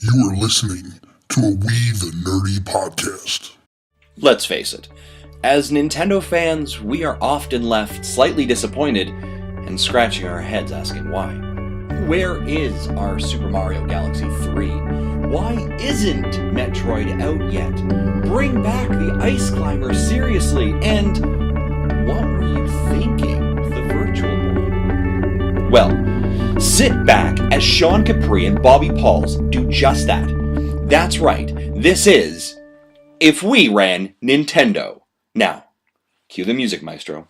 You are listening to a We the Nerdy podcast. Let's face it, as Nintendo fans, we are often left slightly disappointed and scratching our heads asking why. Where is our Super Mario Galaxy 3? Why isn't Metroid out yet? Bring back the Ice Climber, seriously, and what were you thinking with the Virtual Boy? Well, sit back as Sean Capri and Bobby Pauls do just that. That's right, this is If We Ran Nintendo. Now, cue the music, maestro.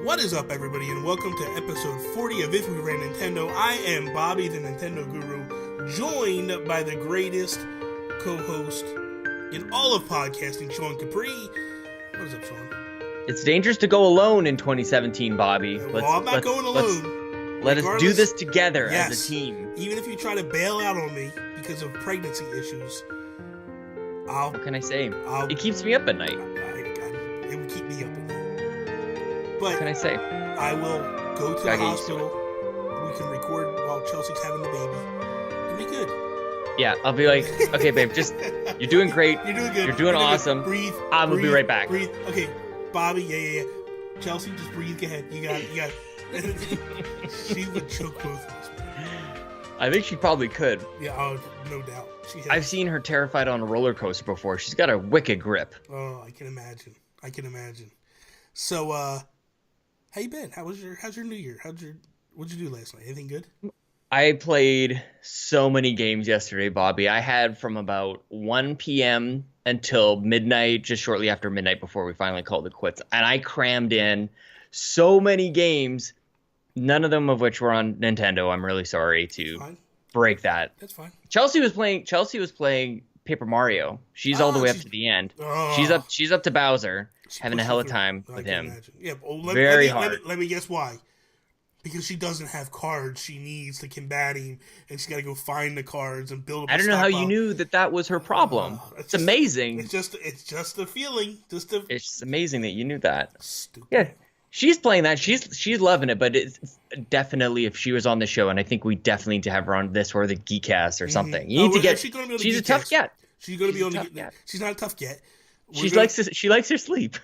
What is up, everybody, and welcome to episode 40 of If We Ran Nintendo. I am Bobby, the Nintendo Guru, joined by the greatest co-host in all of podcasting, Sean Capri. What is up, Sean? It's dangerous to go alone in 2017, Bobby. I'm not going alone. Let us do this together as a team. Even if you try to bail out on me because of pregnancy issues, what can I say? It keeps me up at night. It would keep me up at night. But what can I say? I will go to the hospital. We can record while Chelsea's having the baby. It'll be good. Yeah, I'll be like, okay, babe, you're doing great. You're doing good. You're doing awesome. Breathe. I will be right back. Breathe. Okay, Bobby, yeah. Chelsea, just breathe. Go ahead. You got it. She would choke both of us, man. I think she probably could. Yeah, no doubt. I've seen her terrified on a roller coaster before. She's got a wicked grip. Oh, I can imagine. So, how you been? How's your New Year? What'd you do last night? Anything good? I played so many games yesterday, Bobby. I had from about 1 p.m. until midnight, just shortly after midnight before we finally called it quits. And I crammed in so many games, none of them of which were on Nintendo. I'm really sorry to break that. That's fine. Chelsea was playing Paper Mario. She's all the way up to the end. She's up to Bowser, having a hell of a time with him. Yeah, hard. Let me guess why. Because she doesn't have cards she needs to combat him, and she's got to go find the cards and build up. I don't know how you knew that was her problem. It's amazing. It's just a feeling. It's amazing that you knew that. Stupid. Yeah, she's playing that. She's loving it. But it's definitely, if she was on the show, and I think we definitely need to have her on this or the Geekcast or something. You need to get. She's a tough get. She's going to be on the. She's not a tough get. She likes her sleep.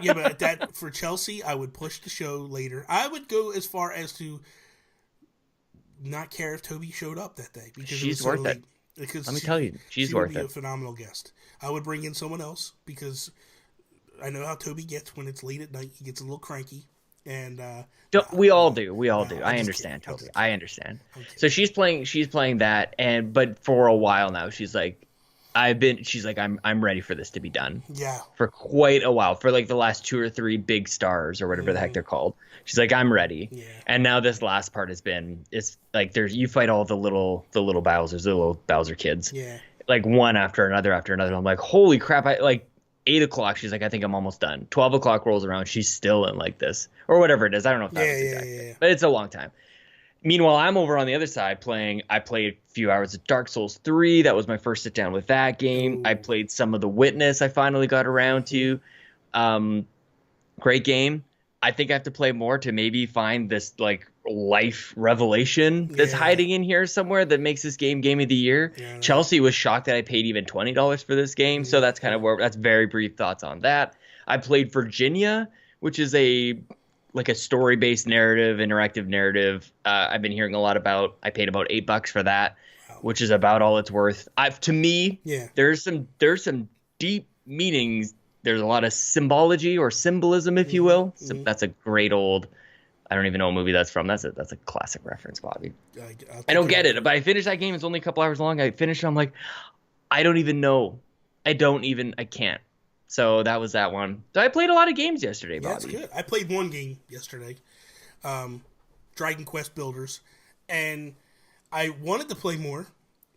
Yeah, but that for Chelsea, I would push the show later. I would go as far as to not care if Toby showed up that day because she's worth it. Because let me tell you, she's worth it. She would be a phenomenal guest. I would bring in someone else because I know how Toby gets when it's late at night. He gets a little cranky, and we all do. I understand, Toby. I understand. Okay. So she's playing that, but for a while now, she's like. She's like, I'm ready for this to be done. Yeah. For quite a while, for like the last 2 or 3 big stars or whatever the heck they're called. She's like, I'm ready. Yeah. And now this last part it's like you fight all the little Bowsers, the little Bowser kids. Yeah. Like one after another. I'm like, holy crap! 8 o'clock. She's like, I think I'm almost done. 12 o'clock rolls around. She's still in like this or whatever it is. I don't know if that's exactly, but it's a long time. Meanwhile, I'm over on the other side playing. I played a few hours of Dark Souls 3. That was my first sit down with that game. Ooh. I played some of The Witness. I finally got around to. Great game. I think I have to play more to maybe find this like life revelation that's hiding in here somewhere that makes this game of the year. Yeah. Chelsea was shocked that I paid even $20 for this game. So that's kind of that's very brief thoughts on that. I played Virginia, which is a story-based interactive narrative. I've been hearing a lot about. I paid about $8 for that, which is about all it's worth. To me, there's some deep meanings. There's a lot of symbology or symbolism, if you will. So that's a great old. I don't even know what movie that's from. That's a classic reference, Bobby. I don't get it, but I finished that game. It's only a couple hours long. I finished it. I'm like, I don't even know. I can't. So that was that one. So I played a lot of games yesterday, Bobby. That's good. I played one game yesterday, Dragon Quest Builders, and I wanted to play more.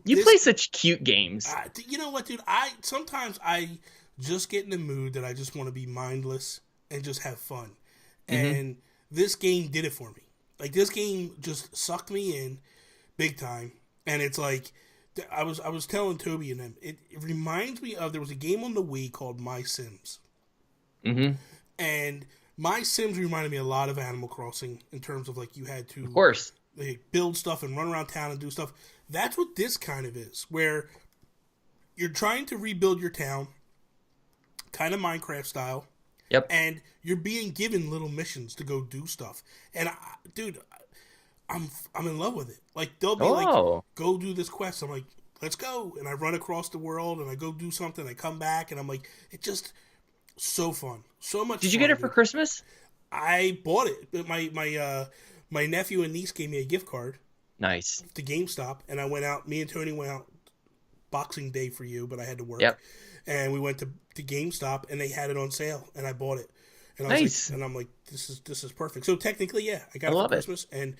You play such cute games. You know what, dude? Sometimes I just get in the mood that I just want to be mindless and just have fun. And this game did it for me. Like, this game just sucked me in big time, and it's like... I was telling Toby and them, it reminds me of, there was a game on the Wii called My Sims. Mm-hmm. And My Sims reminded me a lot of Animal Crossing in terms of like you had to Of course. like, build stuff and run around town and do stuff. That's what this kind of is, where you're trying to rebuild your town, kind of Minecraft style. Yep. And you're being given little missions to go do stuff. And dude, I'm in love with it. Like they'll be like, go do this quest. I'm like, let's go. And I run across the world and I go do something. I come back and I'm like, it just so fun, so much. Did you get it for Christmas? I bought it. My nephew and niece gave me a gift card. Nice. To GameStop, and I went out. Me and Tony went out Boxing Day for you, but I had to work. Yep. And we went to GameStop, and they had it on sale, and I bought it. And I was nice. like, and I'm like, this is perfect. So technically, yeah, I got it for Christmas, and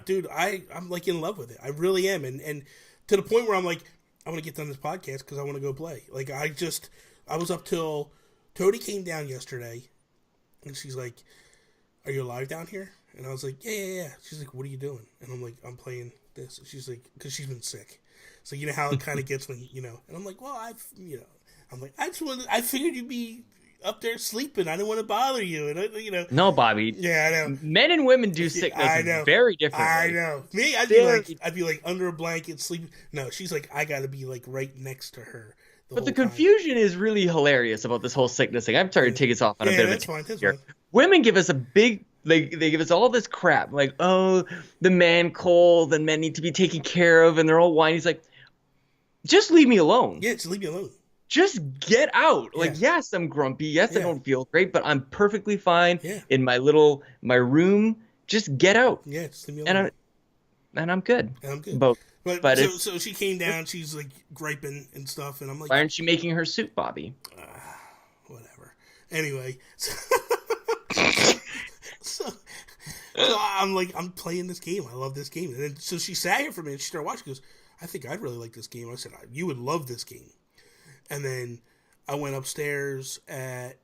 dude, I'm like in love with it. I really am, and to the point where I'm like, I want to get done this podcast because I want to go play. Like I was up till Tony came down yesterday, and she's like, "Are you alive down here?" And I was like, yeah. She's like, what are you doing? And I'm like, I'm playing this. And she's like, because she's been sick. So you know how it kind of gets when, And I'm like, well, I'm like, I figured you'd be up there sleeping. I didn't want to bother you. And, No, Bobby. Yeah, I know. Men and women do sickness very differently. I know. Me, I'd be like under a blanket, sleeping. No, she's like, I got to be like right next to her. But the confusion is really hilarious about this whole sickness thing. I'm sorry to take us off on a bit of a tangent here. Women give us a big... They give us all this crap, like, oh, the man cold, and men need to be taken care of, and they're all whiny. He's like, just leave me alone. Yeah, just leave me alone. Just get out. Like, yes, I'm grumpy. Yes, I don't feel great, but I'm perfectly fine in my room. Just get out. Yeah, just leave me alone. And I'm good. And I'm good. But so she came down, she's like griping and stuff, and I'm like, why aren't you making her soup, Bobby? Whatever. Anyway. So I'm like, I'm playing this game. I love this game. And then, so she sat here for a minute. She started watching. She goes, I think I'd really like this game. I said, you would love this game. And then I went upstairs at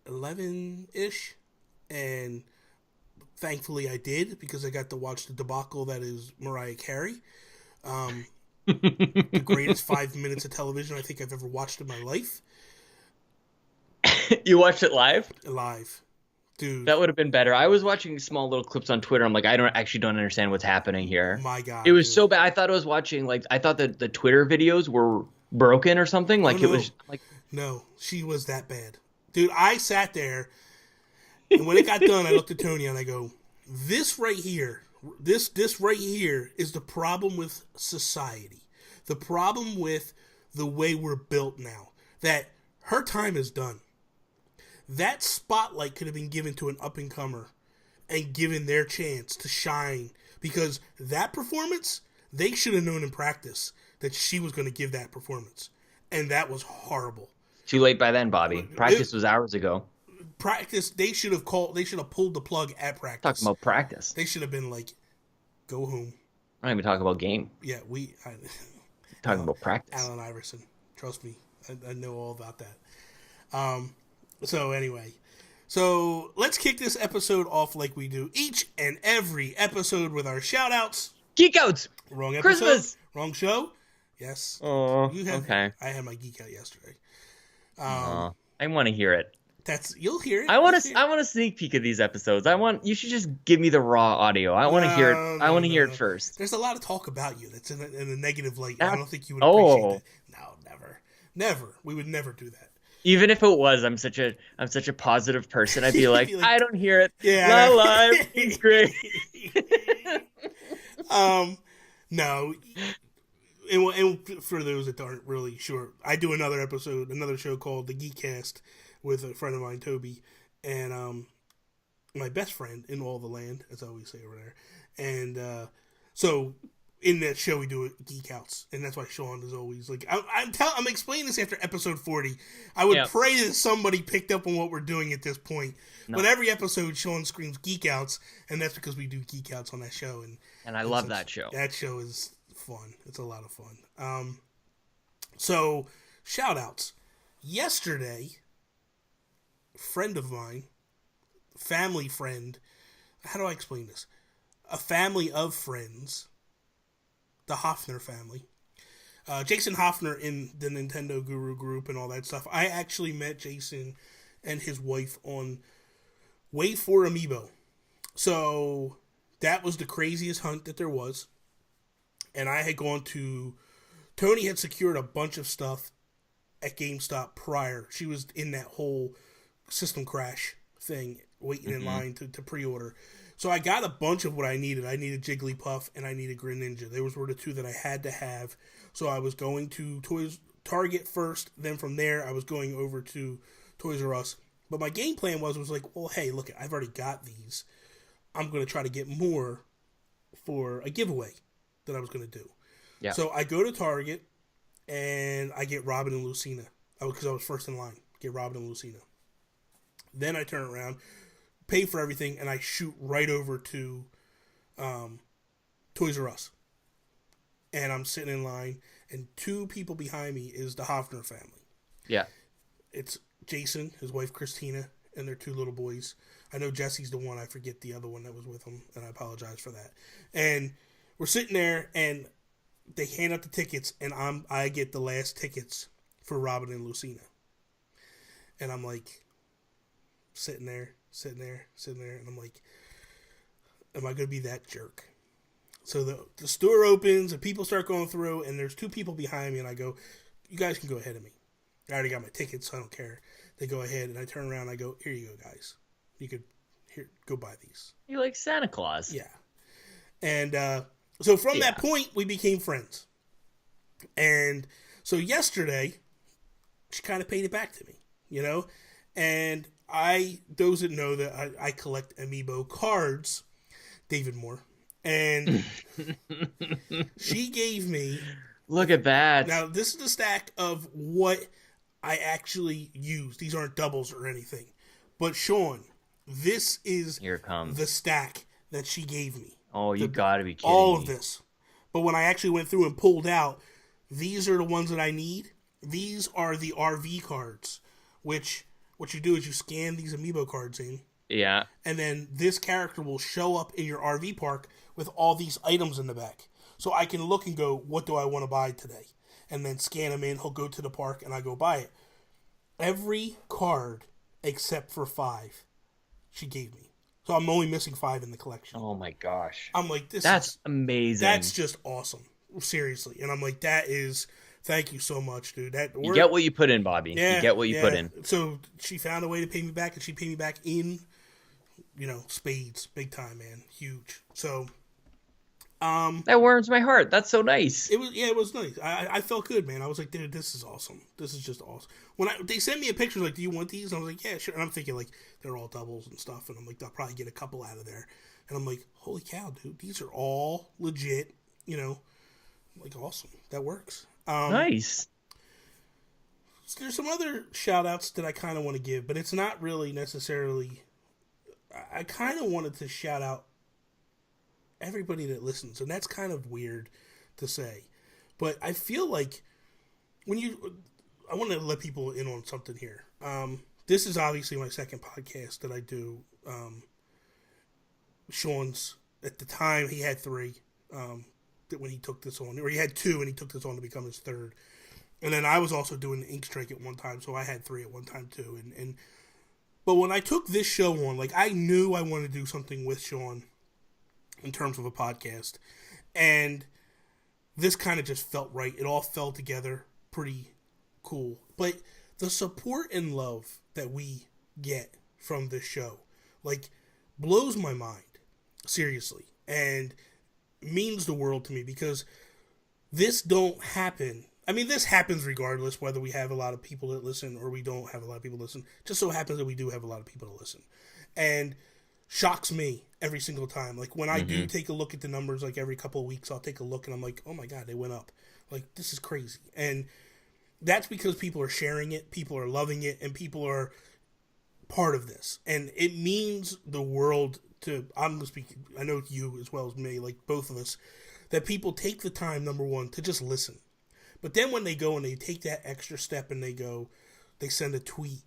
11-ish. And thankfully I did, because I got to watch the debacle that is Mariah Carey. The greatest 5 minutes of television I think I've ever watched in my life. You watched it live? Live. Dude. That would have been better. I was watching small little clips on Twitter. I'm like, I don't understand what's happening here. My God. It was so bad. I thought I was watching, like, I thought that the Twitter videos were broken or something. Like, it was like. No, she was that bad. Dude, I sat there, and when it got done, I looked at Tony and I go, this right here is the problem with society. The problem with the way we're built now. That her time is done. That spotlight could have been given to an up-and-comer and given their chance to shine, because that performance, they should have known in practice that she was going to give that performance, and that was horrible. Too late by then, Bobby. Practice was hours ago. Practice, they should have pulled the plug at practice. Talking about practice. They should have been like, go home. I don't even talk about game. Yeah, talking about practice. Allen Iverson. Trust me. I know all about that. So anyway, let's kick this episode off like we do each and every episode with our shout-outs. Geek outs. Wrong episode. Christmas. Wrong show. Yes. Oh, okay. I had my geek out yesterday. I want to hear it. You'll hear it. I want a sneak peek of these episodes. You should just give me the raw audio. I want to hear it. I want to hear it first. There's a lot of talk about you that's in a negative light. I don't think you would appreciate that. No, never. We would never do that. Even if it was, I'm such a positive person. I'd be like, I don't hear it. Yeah, live. It's great. No. And for those that aren't really sure, I do another show called The Geekcast with a friend of mine, Toby, and my best friend in all the land, as I always say over there. And so in that show we do geek outs, and that's why Sean is always like, I'm explaining this after episode 40. I would pray that somebody picked up on what we're doing at this point. No. But every episode Sean screams geek outs, and that's because we do geek outs on that show. And I love that show. That show is fun. It's a lot of fun. So shout outs. Yesterday, a friend of mine, family friend, how do I explain this? A family of friends, the Hoffner family. Jason Hoffner in the Nintendo Guru group and all that stuff. I actually met Jason and his wife on Wave 4 amiibo. So that was the craziest hunt that there was. And I had gone to... Tony had secured a bunch of stuff at GameStop prior. She was in that whole system crash thing, waiting in line to pre-order. So I got a bunch of what I needed. I needed Jigglypuff and I needed Greninja. Those were the two that I had to have. So I was going to Target first. Then from there, I was going over to Toys R Us. But my game plan was like, well, hey, look, I've already got these. I'm going to try to get more for a giveaway that I was going to do. Yeah. So I go to Target and I get Robin and Lucina because I was first in line. Get Robin and Lucina. Then I turn around, pay for everything, and I shoot right over to Toys R Us. And I'm sitting in line, and two people behind me is the Hoffner family. Yeah. It's Jason, his wife Christina, and their two little boys. I know Jesse's the one. I forget the other one that was with him, and I apologize for that. And we're sitting there, and they hand out the tickets, and I get the last tickets for Robin and Lucina. And I'm like, sitting there, and I'm like, am I going to be that jerk? So the store opens, and people start going through, and there's two people behind me, and I go, you guys can go ahead of me. I already got my tickets, so I don't care. They go ahead, and I turn around, and I go, here you go, guys. You could go buy these. You like Santa Claus. Yeah. And so from that point, we became friends. And so yesterday, she kind of paid it back to me, you know? And those that know that I collect amiibo cards, David Moore, and she gave me... Look at that. Now, this is the stack of what I actually use. These aren't doubles or anything. But Sean, this is Here it comes. The stack that she gave me. Oh, you gotta be kidding all me. of this. But when I actually went through and pulled out, these are the ones that I need. These are the RV cards, which what you do is you scan these amiibo cards in. Yeah. And then this character will show up in your RV park with all these items in the back. So I can look and go, what do I want to buy today? And then scan them in. He'll go to the park and I go buy it. Every card except for 5 she gave me. So I'm only missing 5 in the collection. Oh my gosh. I'm like, that's amazing. That's just awesome. Seriously. And I'm like, thank you so much, dude. You get what you put in, Bobby. Yeah, you get what you put in. So she found a way to pay me back, and she paid me back in, spades. Big time, man. Huge. So that warms my heart. That's so nice. It was nice. I felt good, man. I was like, dude, this is awesome. This is just awesome. When they sent me a picture, like, do you want these? And I was like, yeah, sure. And I'm thinking, like, they're all doubles and stuff. And I'm like, I'll probably get a couple out of there. And I'm like, holy cow, dude, these are all legit, like, awesome. That works. Nice. There's some other shout outs that I kind of want to give, but it's not really necessarily. I kind of wanted to shout out everybody that listens, and that's kind of weird to say, but I feel like I want to let people in on something here. This is obviously my second podcast that I do. Sean's, at the time, he had 3 that when he took this on, or he had 2 and he took this on to become his 3rd. And then I was also doing the Ink Strike at one time, so I had 3 at one time too. But when I took this show on, like, I knew I wanted to do something with Sean in terms of a podcast. And this kind of just felt right. It all fell together pretty cool. But the support and love that we get from this show, like, blows my mind. Seriously. And means the world to me, because this don't happen. I mean, this happens regardless whether we have a lot of people that listen or we don't have a lot of people listen. Just so happens that we do have a lot of people to listen. And shocks me every single time. Like, when I do take a look at the numbers, like, every couple of weeks, I'll take a look and I'm like, oh my God, they went up. Like, this is crazy. And that's because people are sharing it, people are loving it, and people are part of this. And it means the world to, I'm going to speak, I know you as well as me, like both of us, that people take the time, number one, to just listen. But then when they go and they take that extra step and they send a tweet,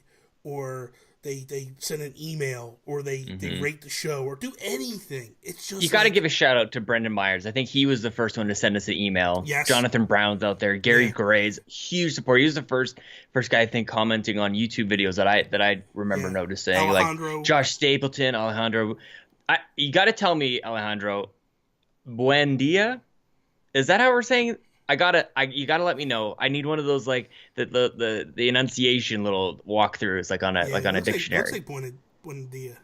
or they send an email, or they rate the show, or do anything. It's just you got to give a shout out to Brendan Myers. I think he was the first one to send us an email. Yes. Jonathan Brown's out there. Gary Gray's huge support. He was the first guy I think commenting on YouTube videos that I remember noticing. Alejandro. Like Josh Stapleton, Alejandro. You got to tell me, Alejandro, buen dia. Is that how we're saying? You gotta let me know. I need one of those like the enunciation little walkthroughs like on a dictionary. Looks like buen dia.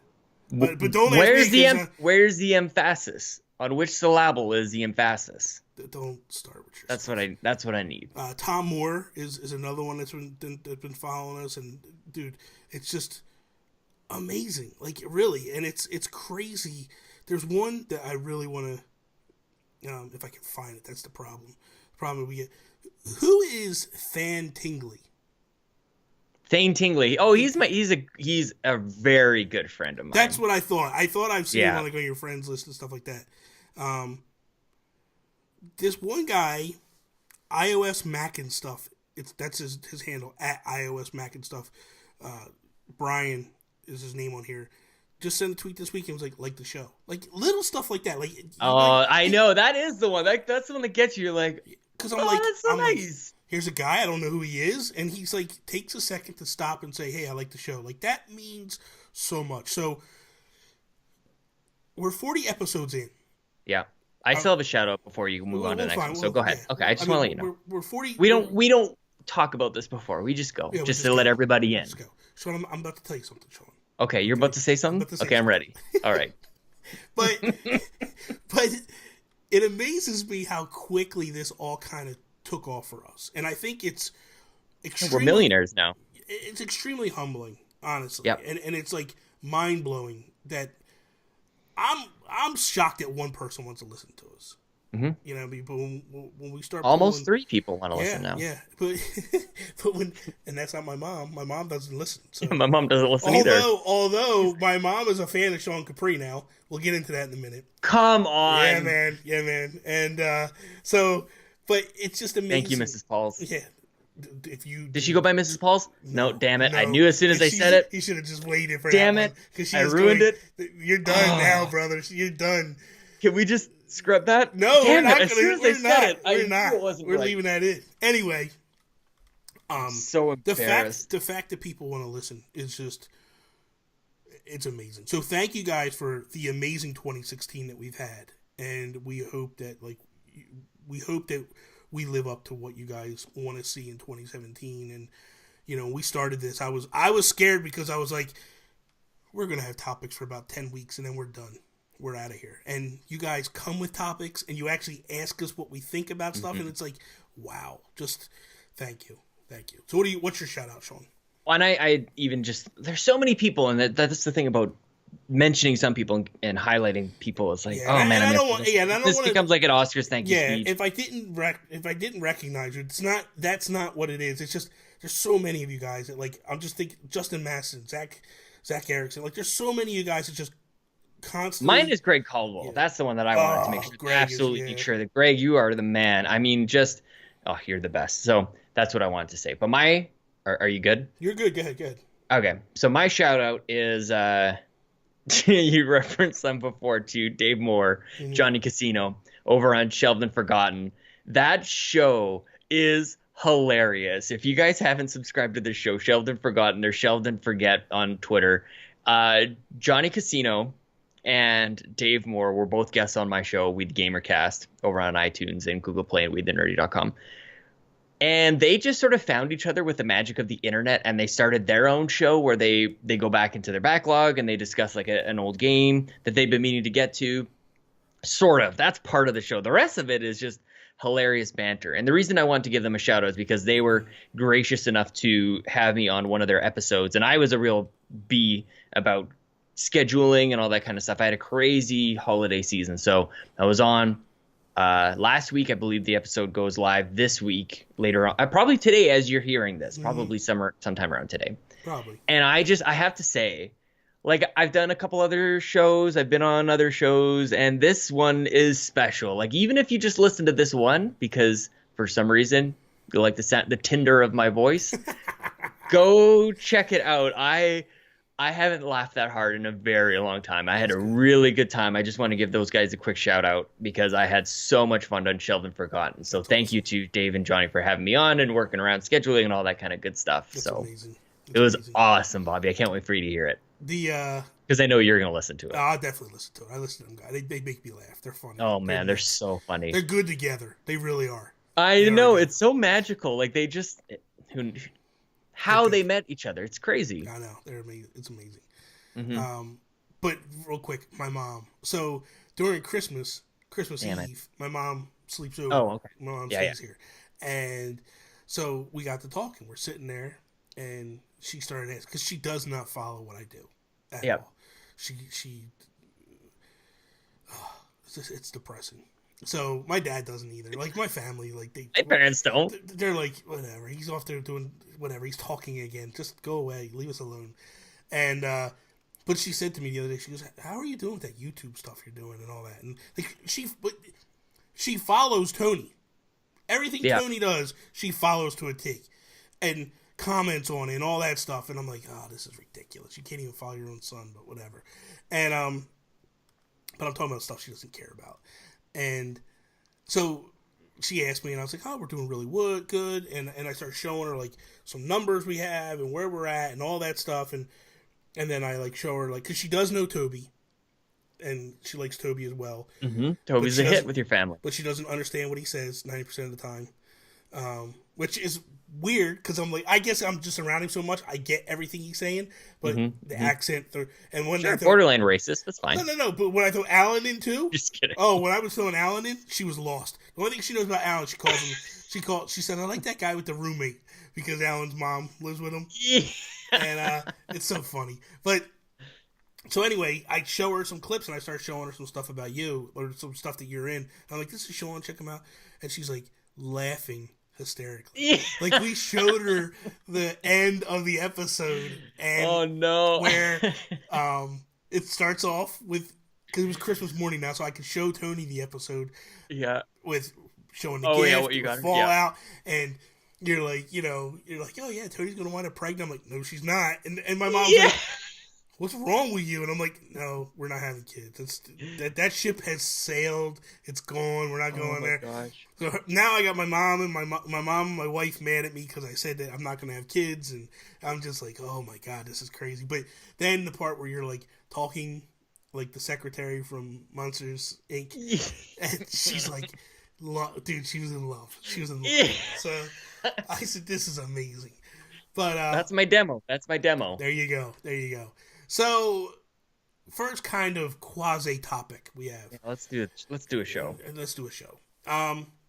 But don't where's the emphasis? On which syllable is the emphasis? Don't start with your That's what I need. Tom Moore is another one that's been following us, and dude, it's just amazing. Like really, and it's crazy. There's one that I really want to, if I can find it. That's the problem. We get, who is Than Tingley? Thane Tingley. Oh, he's a very good friend of mine. That's what I thought. I thought I've seen him on your friends list and stuff like that. This one guy, iOS Mac and stuff. That's his handle at iOS Mac and stuff. Brian is his name on here. Just sent a tweet this week and was like the show, like little stuff like that. Like I know that is the one. That's the one that gets you. You're like, because that's so nice. Like, here's a guy, I don't know who he is, and he's like takes a second to stop and say, hey, I like the show. Like that means so much. So we're 40 episodes in. Yeah. I still have a shout out before you move on to the next one. So go ahead. Yeah. Okay, I just want to let you know. We're 40. We don't talk about this before. We just go. Just to let everybody in. Let's go. Sean, I'm about to tell you something, Sean. Okay, you're about to say something? Okay, I'm ready. All right. But it amazes me how quickly this all kind of took off for us. And I think it's extremely... We're millionaires now. It's extremely humbling, honestly. Yep. And it's like mind-blowing that I'm shocked that one person wants to listen to us. Mm-hmm. You know, but when we start almost 3 people want to listen now. Yeah, but and that's not my mom. My mom doesn't listen. So. My mom doesn't listen either. Although my mom is a fan of Sean Capri now. We'll get into that in a minute. Come on. Yeah, man. And but it's just amazing. Thank you, Mrs. Pauls. Yeah. Did she go by Mrs. Pauls? No, damn it. No. I knew as soon as I said it. You should have just waited for damn that. Damn it. I ruined it. You're done now, brother. You're done. Can we just scrub that? No, damn we're not. As soon as I said it, we're I not. Knew it wasn't we're right. leaving that in. Anyway, so embarrassed. The fact that people want to listen is just, it's amazing. So thank you guys for the amazing 2016 that we've had, and we hope that we live up to what you guys want to see in 2017. And we started this. I was scared because I was like, we're gonna have topics for about 10 weeks and then we're done. We're out of here. And you guys come with topics and you actually ask us what we think about stuff, and it's like, wow, just thank you. So what's your shout out, Sean? Well, and I even just, there's so many people, and that's the thing about mentioning some people and highlighting people. It's like, this becomes like an Oscars thank you speech. If I didn't recognize you, that's not what it is. It's just there's so many of you guys that, like, I'm just thinking Justin Masson, Zach Erickson, like there's so many of you guys that just constantly. Mine is Greg Caldwell. Yeah. That's the one that I wanted to make sure absolutely sure that Greg, you are the man. I mean, you're the best. So that's what I wanted to say. But are you good? You're good. Go ahead. Okay. So my shout out is you referenced them before too, Dave Moore, Johnny Casino over on Shelved and Forgotten. That show is hilarious. If you guys haven't subscribed to the show, Shelved and Forgotten, they're Shelved and Forget on Twitter. Johnny Casino and Dave Moore were both guests on my show, We the Gamercast, over on iTunes and Google Play and WeTheNerdy.com. And they just sort of found each other with the magic of the internet, and they started their own show where they go back into their backlog and they discuss like an old game that they've been meaning to get to. Sort of. That's part of the show. The rest of it is just hilarious banter. And the reason I wanted to give them a shout out is because they were gracious enough to have me on one of their episodes. And I was a real bee about scheduling and all that kind of stuff. I had a crazy holiday season. So I was on last week. I believe the episode goes live this week later on. Probably today as you're hearing this. Probably sometime around today. Probably. And I have to say, like, I've done a couple other shows. I've been on other shows, and this one is special. Like, even if you just listen to this one, because for some reason you like the timbre of my voice, go check it out. I haven't laughed that hard in a very long time. I had a really good time. I just want to give those guys a quick shout out because I had so much fun on Shelved and Forgotten. So thank you to Dave and Johnny for having me on and working around scheduling and all that kind of good stuff. That's so amazing. it was awesome, Bobby. I can't wait for you to hear it. Because I know you're going to listen to it. I'll definitely listen to it. I listen to them guys. They make me laugh. They're funny. Oh, man, they're so funny. They're good together. They really are. I know. It's so magical. Like, they just... How they met each other. It's crazy. I know. They're amazing. It's amazing. Mm-hmm. But real quick, my mom. So during Christmas Eve, my mom sleeps over. Oh, okay. My mom stays here. And so we got to talking. We're sitting there, and she started asking, because she does not follow what I do at all. It's depressing. So my dad doesn't either. Like my family, like my parents don't. They're like, whatever. He's off there doing whatever. He's talking again. Just go away. Leave us alone. And but she said to me the other day, she goes, "How are you doing with that YouTube stuff you're doing and all that?" And like she follows Tony. Everything Tony does, she follows to a T, and comments on it and all that stuff. And I'm like, oh, this is ridiculous. You can't even follow your own son, but whatever. And but I'm talking about stuff she doesn't care about. And so she asked me, and I was like, oh, we're doing really good. And I started showing her, like, some numbers we have and where we're at and all that stuff. And then I, like, show her, like, because she does know Toby, and she likes Toby as well. Mm-hmm. Toby's a hit with your family. But she doesn't understand what he says 90% of the time, which is weird, because I'm like, I guess I'm just around him so much, I get everything he's saying, but the accent, and when borderline racist, that's fine. No, but when I throw Alan in too, just kidding. Oh, when I was throwing Alan in, she was lost. The only thing she knows about Alan, she calls him, she said, I like that guy with the roommate, because Alan's mom lives with him. Yeah. And it's so funny. But so anyway, I show her some clips, and I start showing her some stuff about you, or some stuff that you're in. And I'm like, this is Sean, check him out. And she's like laughing hysterically. Yeah. Like, we showed her the end of the episode, and oh no, where it starts off with, because it was Christmas morning now, so I could show Tony the episode. Yeah, with showing the gift, what you got, Fallout, and you're like, oh yeah, Tony's gonna wind up pregnant. I'm like, no, she's not. And my mom's like, what's wrong with you? And I'm like, no, we're not having kids. That ship has sailed. It's gone. We're not going there. Gosh. So now I got my mom and my mom and my wife mad at me because I said that I'm not going to have kids. And I'm just like, oh my God, this is crazy. But then the part where you're like talking like the secretary from Monsters, Inc. And she's like, dude, she was in love. So I said, this is amazing. But that's my demo. There you go. So, first kind of quasi topic we have. Yeah, let's do a show.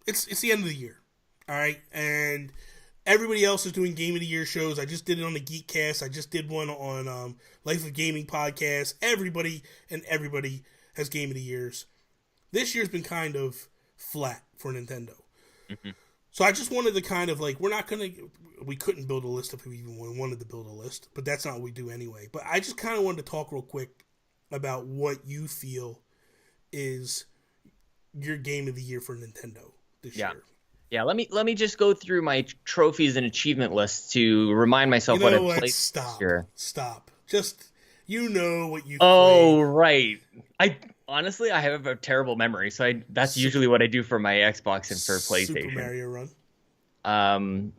It's the end of the year, all right, and everybody else is doing Game of the Year shows. I just did it on the Geekcast. I just did one on Life of Gaming podcast. Everybody has Game of the Years. This year's been kind of flat for Nintendo. Mm-hmm. So I just wanted to kind of like, we couldn't build a list if we even wanted to build a list, but that's not what we do anyway. But I just kind of wanted to talk real quick about what you feel is your Game of the Year for Nintendo this year. Yeah, let me just go through my trophies and achievement list to remind myself what I played this year. Stop. Just, what you Oh, played. Right. Honestly, I have a terrible memory, so that's usually what I do for my Xbox and for PlayStation. Super Mario Run.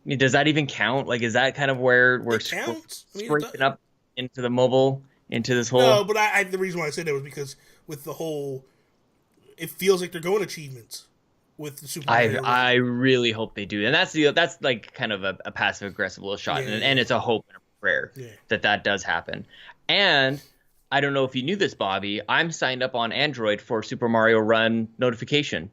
Does that even count? Like, is that kind of where we're scraping up into the mobile, into this whole? No, but the reason why I said that was because with the whole, it feels like they're going achievements with the Super Mario Run. I really hope they do, and that's like kind of a passive aggressive little shot, and it's a hope and a prayer that does happen. And I don't know if you knew this, Bobby. I'm signed up on Android for Super Mario Run notification.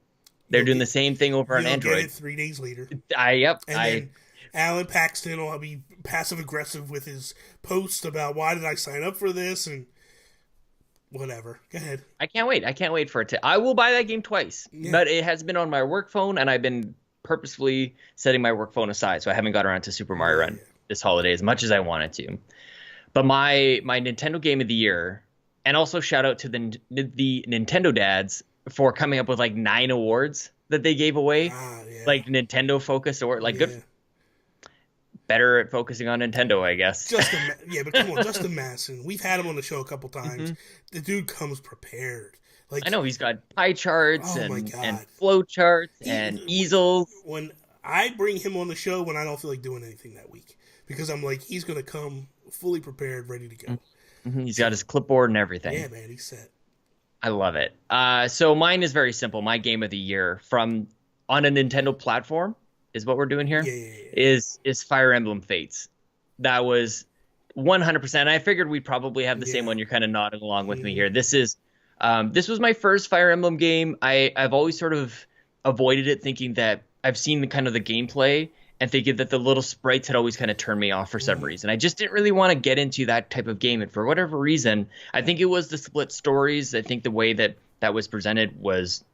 They're doing the same thing over on Android. Get it 3 days later. Then Alan Paxton will be passive aggressive with his posts about why did I sign up for this and whatever. Go ahead. I can't wait for it to. I will buy that game twice, but it has been on my work phone, and I've been purposefully setting my work phone aside, so I haven't got around to Super Mario Run this holiday as much as I wanted to. But my Nintendo Game of the Year, and also shout out to the Nintendo dads for coming up with like 9 awards that they gave away, like Nintendo focused or like good. better at focusing on Nintendo, I guess. But come on, Justin Masson. We've had him on the show a couple times. The dude comes prepared. Like, I know he's got pie charts oh and flow charts and easels. When I bring him on the show when I don't feel like doing anything that week, because I'm like, he's gonna come fully prepared, ready to go. He's got his clipboard and everything. Yeah, man, he's set. I love it. So mine is very simple. My game of the year on a Nintendo platform is what we're doing here. Is Fire Emblem Fates. That was 100%. I figured we'd probably have the same one. You're kind of nodding along with me here. This was my first Fire Emblem game. I've always sort of avoided it, thinking that I've seen the gameplay and thinking that the little sprites had always kind of turned me off for some reason. I just didn't really want to get into that type of game. And for whatever reason, I think it was the split stories. I think the way that was presented was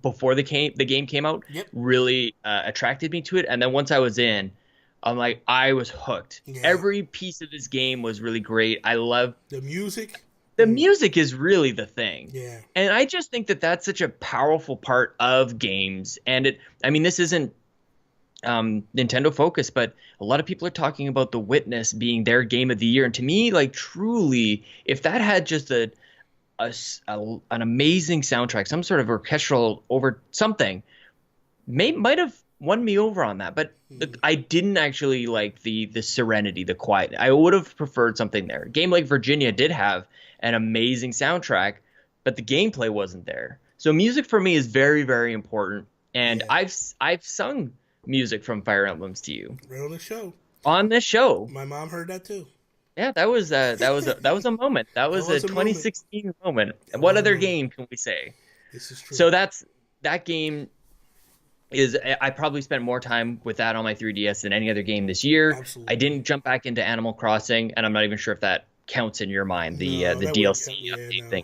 before the game came out really attracted me to it. And then once I was in, I was hooked. Yeah. Every piece of this game was really great. I love the music. The music is really the thing. Yeah. And I just think that that's such a powerful part of games. And this isn't Nintendo focused, but a lot of people are talking about The Witness being their game of the year. And to me, truly, if that had just an amazing soundtrack, some sort of orchestral over something, might have won me over on that. But I didn't actually like the serenity, the quiet. I would have preferred something there. A game like Virginia did have an amazing soundtrack, but the gameplay wasn't there. So music for me is very, very important. And I've sung music from Fire Emblems to you. Right on the show. On this show. My mom heard that too. Yeah, that was a moment. That was a 2016 moment. And what other game can we say? This is true. So that game is, I probably spent more time with that on my 3DS than any other game this year. Absolutely. I didn't jump back into Animal Crossing, and I'm not even sure if that counts in your mind, the DLC update thing.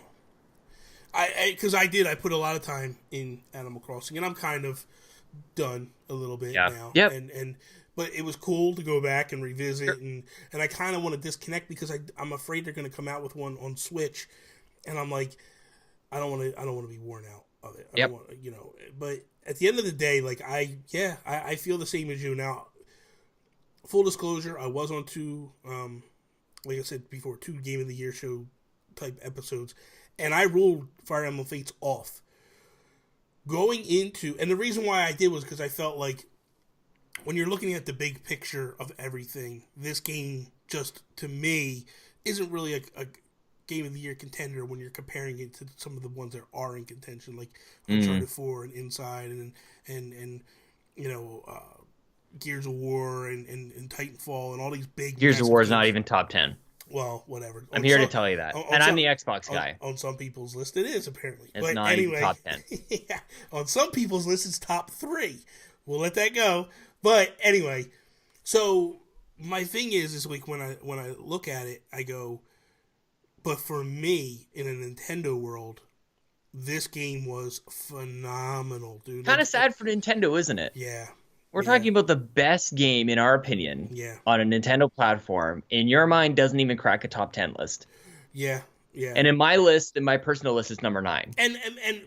Because I put a lot of time in Animal Crossing, and I'm kind of done a little bit now. Yep. But it was cool to go back and revisit, and I kind of want to disconnect because I'm afraid they're going to come out with one on Switch, and I'm like, I don't want to be worn out of it. I don't want, but at the end of the day, I feel the same as you. Now, full disclosure, I was on two, like I said before, 2 Game of the Year show type episodes, and I ruled Fire Emblem Fates off. Going into, and the reason why I did was because I felt like when you're looking at the big picture of everything, this game just, to me, isn't really a Game of the Year contender when you're comparing it to some of the ones that are in contention, like Uncharted 4 and Inside and Gears of War and Titanfall and all these big... Gears of War is not even top 10. Well, whatever. I'm here to tell you that. And I'm the Xbox guy. On some people's list, it is, apparently. It's not even top 10. Yeah, on some people's list, it's top 3. We'll let that go. But anyway, so my thing is like when I look at it, I go, but for me, in a Nintendo world, this game was phenomenal, dude. Kind of sad for Nintendo, isn't it? Yeah. We're talking about the best game, in our opinion, on a Nintendo platform. In your mind, doesn't even crack a top 10 list. Yeah, yeah. And in my list, in my personal list, is number 9. And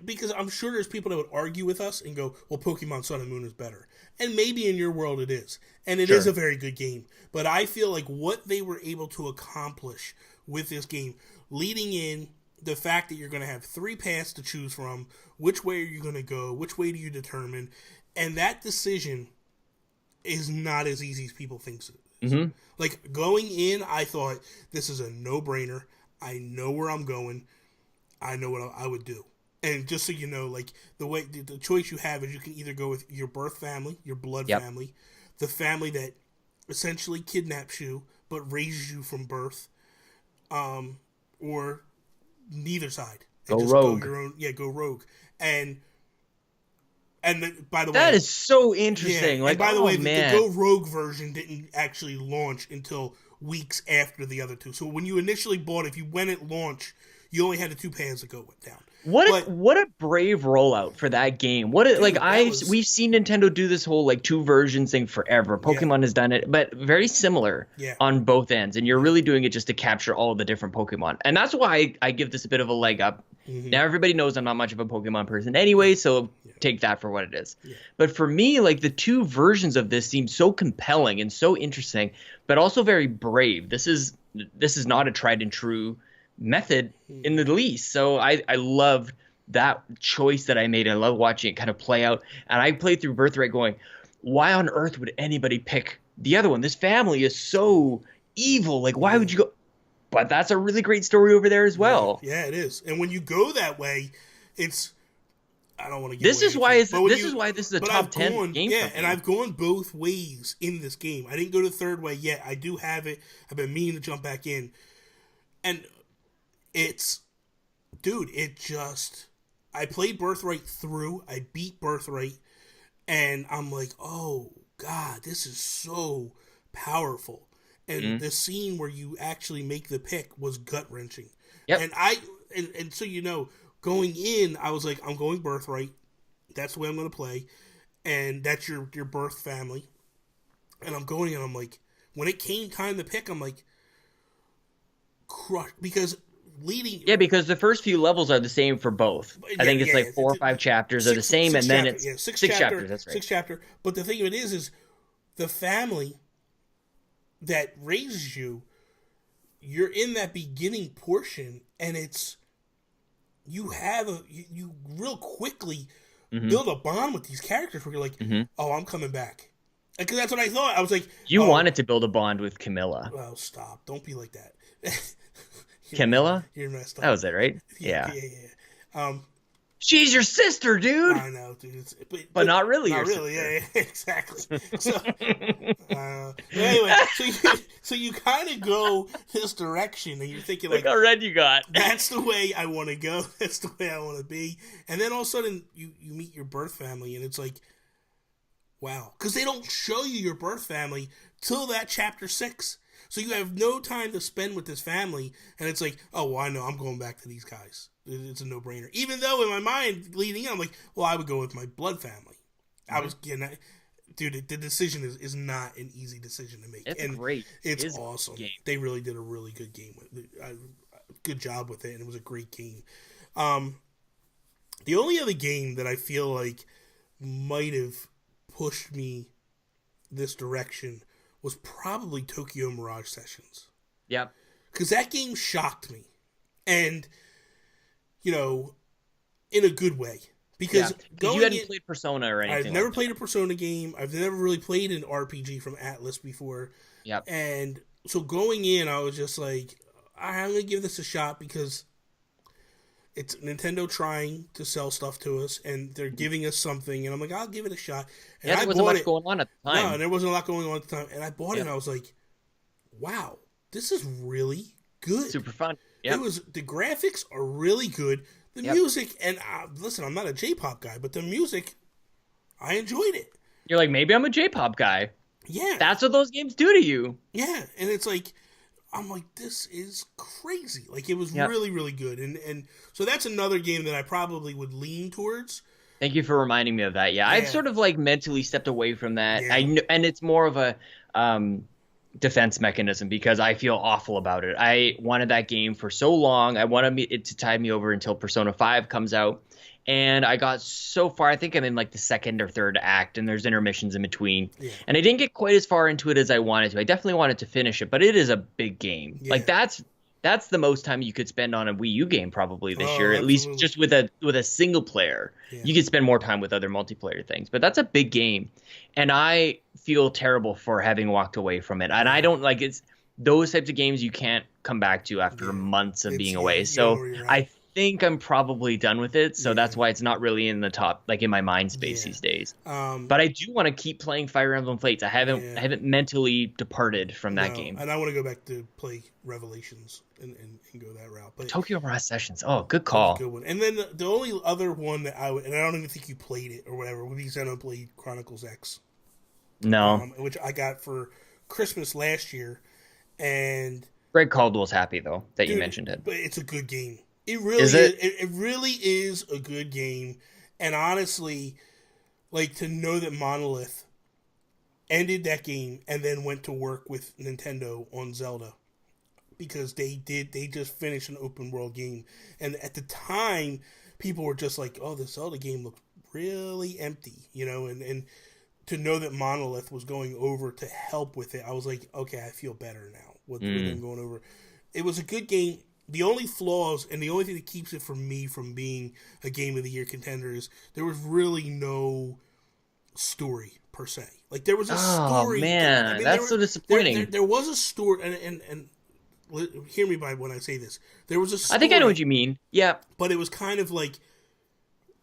because I'm sure there's people that would argue with us and go, well, Pokemon Sun and Moon is better. And maybe in your world it is. And it is a very good game. But I feel like what they were able to accomplish with this game, leading in the fact that you're going to have 3 paths to choose from, which way are you going to go, which way do you determine, and that decision is not as easy as people think it is. Mm-hmm. Like, going in, I thought, this is a no-brainer. I know where I'm going. I know what I would do. And just so you know, like, the choice you have is you can either go with your birth family, your blood family, the family that essentially kidnaps you but raises you from birth, or neither side. And go rogue. Go your own, go rogue. And by the way, that is so interesting. Yeah, like, and by the way, the Go Rogue version didn't actually launch until weeks after the other two. So when you initially bought it, if you went at launch, you only had the 2 paths that go down. What a brave rollout for that game. We've seen Nintendo do this whole 2 versions thing forever. Pokemon has done it, but very similar on both ends. And you're really doing it just to capture all of the different Pokemon. And that's why I give this a bit of a leg up Now everybody knows I'm not much of a Pokemon person anyway, so take that for what it is. Yeah. But for me, like the two versions of this seem so compelling and so interesting, but also very brave. This is not a tried and true method in the least. So I love that choice that I made. I love watching it kind of play out. And I played through Birthright going, why on earth would anybody pick the other one? This family is so evil. Like, why would you go? But that's a really great story over there as well. Yeah, it is. And when you go that way, it's, I don't want to. This is why this is a top 10 game. Yeah, and I've gone both ways in this game. I didn't go the third way yet. I do have it. I've been meaning to jump back in, and it's, dude. It just. I played Birthright through. I beat Birthright, and I'm like, oh God, this is so powerful. And the scene where you actually make the pick was gut wrenching. Yep. And so going in, I was like, I'm going Birthright. That's the way I'm going to play, and that's your birth family. And I'm going, and I'm like, when it came time to pick, I'm like, crush, because leading. Yeah, because the first few levels are the same for both. I think it's like 4 or 5 chapters are the same, and then it's 6 chapters. That's right. 6 chapter. But the thing of it is the family that raises you, you're in that beginning portion, and it's you real quickly build a bond with these characters where you're like, oh, I'm coming back, because that's what I thought. I was like, you wanted to build a bond with Camilla. Well, stop! Don't be like that. Camilla? You're messed up. That was it, right? Yeah. She's your sister, dude. I know, dude. But not really. Not really. Yeah, exactly. So, anyway, so you kind of go this direction, and you're thinking like, look how red you got. That's the way I want to go. That's the way I want to be. And then all of a sudden, you meet your birth family, and it's like, wow, because they don't show you your birth family till that chapter 6. So you have no time to spend with this family, and it's like, oh, well, I know, I'm going back to these guys. It's a no-brainer. Even though in my mind, leading in, I'm like, well, I would go with my blood family. I was getting, dude, the decision is not an easy decision to make. It's and great. It's awesome. They really did a really good game with it. Good job with it, and it was a great game. The only other game that I feel like might have pushed me this direction was probably Tokyo Mirage Sessions. Yep. Because that game shocked me. And, in a good way. Because you hadn't played Persona or anything. I've never played a Persona game. I've never really played an RPG from Atlas before. Yep. And so going in, I was just like, I'm going to give this a shot because it's Nintendo trying to sell stuff to us, and they're giving us something, and I'm like, I'll give it a shot. And there wasn't much going on at the time. No, there wasn't a lot going on at the time. And I bought it, and I was like, wow, this is really good. Super fun. Yep. The graphics are really good. The music, and listen, I'm not a J-pop guy, but the music, I enjoyed it. You're like, maybe I'm a J-pop guy. Yeah. That's what those games do to you. Yeah, and it's like, I'm like, this is crazy. Like, it was really, really good. And so that's another game that I probably would lean towards. Thank you for reminding me of that. Yeah, I've sort of like mentally stepped away from that. Yeah. And it's more of a defense mechanism because I feel awful about it. I wanted that game for so long. I wanted it to tide me over until Persona 5 comes out. And I got so far, I think I'm in like the second or third act, and there's intermissions in between. Yeah. And I didn't get quite as far into it as I wanted to. I definitely wanted to finish it, but it is a big game. Yeah. Like that's the most time you could spend on a Wii U game probably this year, at least just with a single player. Yeah. You could spend more time with other multiplayer things, but that's a big game. And I feel terrible for having walked away from it. And I don't like it's those types of games you can't come back to after months of being away. So I think I'm probably done with it, so that's why it's not really in the top, like in my mind space these days. But I do want to keep playing Fire Emblem Fates. I haven't mentally departed from that game. And I want to go back to play Revelations and go that route. But Tokyo Mirage Sessions, good call. Good one. And then the only other one that I would, and I don't even think you played it or whatever, would be Xenoblade Chronicles X. No, which I got for Christmas last year, and Greg Caldwell's happy though that you mentioned it. But it's a good game. It really is. It really is a good game, and honestly, like to know that Monolith ended that game and then went to work with Nintendo on Zelda because they just finished an open world game, and at the time, people were just like, "Oh, the Zelda game looked really empty," and to know that Monolith was going over to help with it, I was like, okay, I feel better now with them going over. It was a good game. The only flaws and the only thing that keeps it from me from being a Game of the Year contender is there was really no story per se. Like there was a story. Oh man, that's so disappointing. There was a story, and hear me by when I say this. There was a story. I think I know what you mean. Yeah, but it was kind of like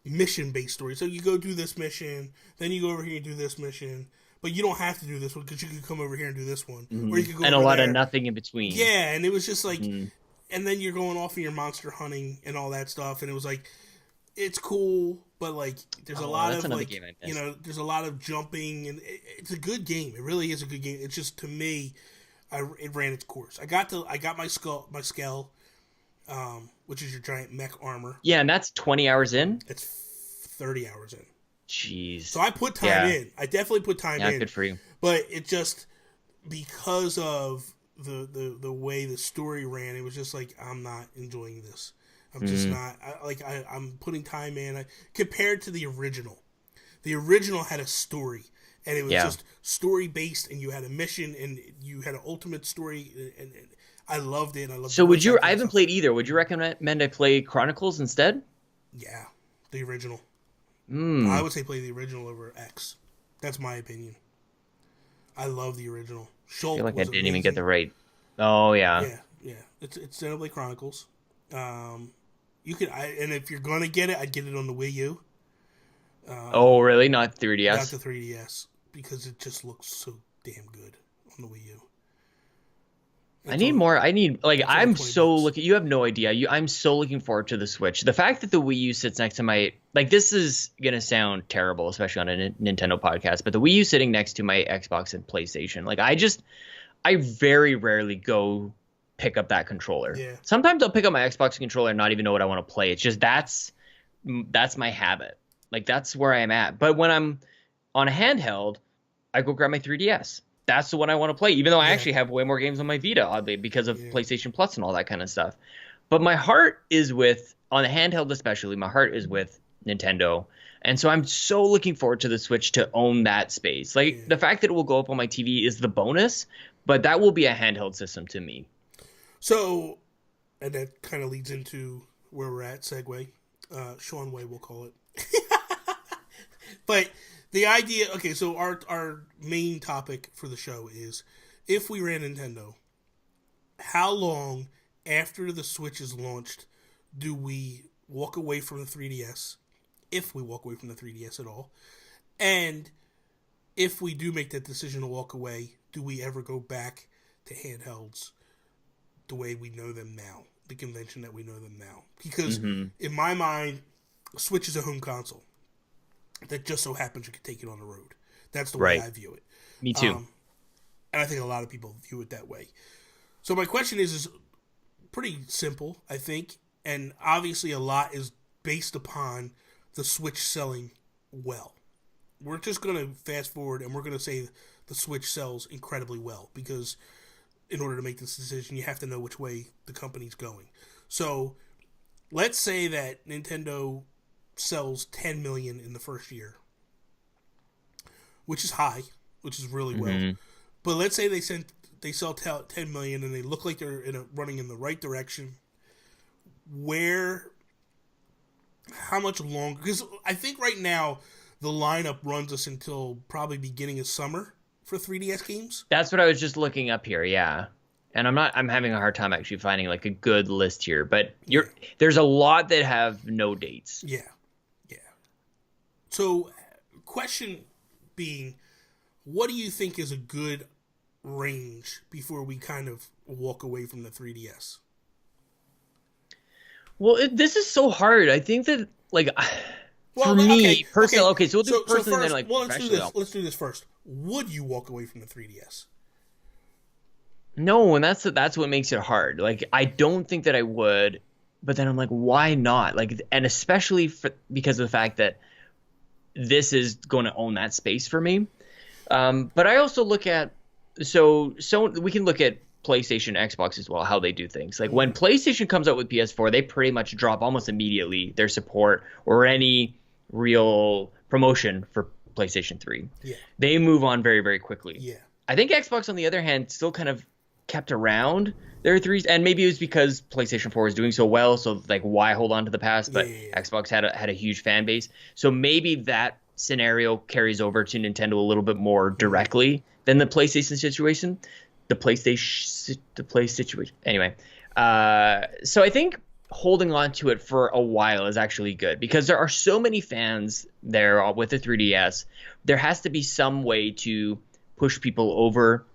mission-based story. So you go do this mission, then you go over here and do this mission, but you don't have to do this one because you could come over here and do this one, or you could go and a over lot there. of nothing in between. Yeah, and it was just like, and then you're going off and you're monster hunting and all that stuff, and it was like, it's cool, but like there's a lot of like, there's a lot of jumping, and it's a good game. It really is a good game. It's just to me, it ran its course. I got my Skell. Which is your giant mech armor. Yeah, and that's 20 hours in? It's 30 hours in. Jeez. So I put time in. I definitely put time in. Yeah, good for you. But it just, because of the way the story ran, it was just like, I'm not enjoying this. I'm just not. I'm putting time in. Compared to the original. The original had a story. And it was just story-based, and you had a mission, and you had an ultimate story, and I loved it. So I haven't played either. Would you recommend I play Chronicles instead? Yeah, the original. I would say play the original over X. That's my opinion. I love the original. Shulk I feel like I didn't amazing. even get the right. Oh yeah. Yeah. It's Xenoblade Chronicles. You could, and if you're gonna get it, I'd get it on the Wii U. Oh really? Not 3DS. Not the 3DS, because it just looks so damn good on the Wii U. I'm so looking. You have no idea. I'm so looking forward to the Switch. The fact that the Wii U sits next to my, this is gonna sound terrible, especially on a Nintendo podcast, but the Wii U sitting next to my Xbox and PlayStation. I very rarely go pick up that controller. Yeah. Sometimes I'll pick up my Xbox controller and not even know what I want to play. It's just that's my habit. That's where I am at. But when I'm on a handheld, I go grab my 3DS. That's the one I want to play, even though I actually have way more games on my Vita, oddly, because of PlayStation Plus and all that kind of stuff. But my heart is on the handheld especially, my heart is with Nintendo. And so I'm so looking forward to the Switch to own that space. The fact that it will go up on my TV is the bonus, but that will be a handheld system to me. So, and that kind of leads into where we're at, segue. Sean Way, we'll call it. But the idea, okay, so our main topic for the show is, if we ran Nintendo, how long after the Switch is launched do we walk away from the 3DS, if we walk away from the 3DS at all, and if we do make that decision to walk away, do we ever go back to handhelds the way we know them now, the convention that we know them now? Because in my mind, Switch is a home console that just so happens you can take it on the road. That's the way I view it. Me too. And I think a lot of people view it that way. So my question is pretty simple, I think. And obviously a lot is based upon the Switch selling well. We're just going to fast forward and we're going to say the Switch sells incredibly well, because in order to make this decision, you have to know which way the company's going. So let's say that Nintendo sells 10 million in the first year, which is high, which is really well. But let's say they sell 10 million and they look like they're running in the right direction. How much longer? Because I think right now the lineup runs us until probably beginning of summer for 3DS games. That's what I was just looking up here, yeah. And I'm having a hard time actually finding a good list here, but there's a lot that have no dates. Yeah. So, question being, what do you think is a good range before we kind of walk away from the 3DS? Well, this is so hard. I think that, for me, personally, okay, so we'll do personally, so first, then, let's do this first. Would you walk away from the 3DS? No, and that's what makes it hard. I don't think that I would, but then I'm like, why not? And especially because of the fact that this is going to own that space for me. But I also look at, so we can look at PlayStation, Xbox as well, how they do things. Like when PlayStation comes out with PS4, they pretty much drop almost immediately their support or any real promotion for PlayStation 3. Yeah. They move on very, very quickly. Yeah. I think Xbox, on the other hand, still kind of kept around their threes, and maybe it was because PlayStation 4 was doing so well, so like why hold on to the past? But Xbox had a huge fan base, so maybe that scenario carries over to Nintendo a little bit more directly than the PlayStation situation. The Play situation. Anyway, so I think holding on to it for a while is actually good because there are so many fans there with the 3DS. There has to be some way to push people over.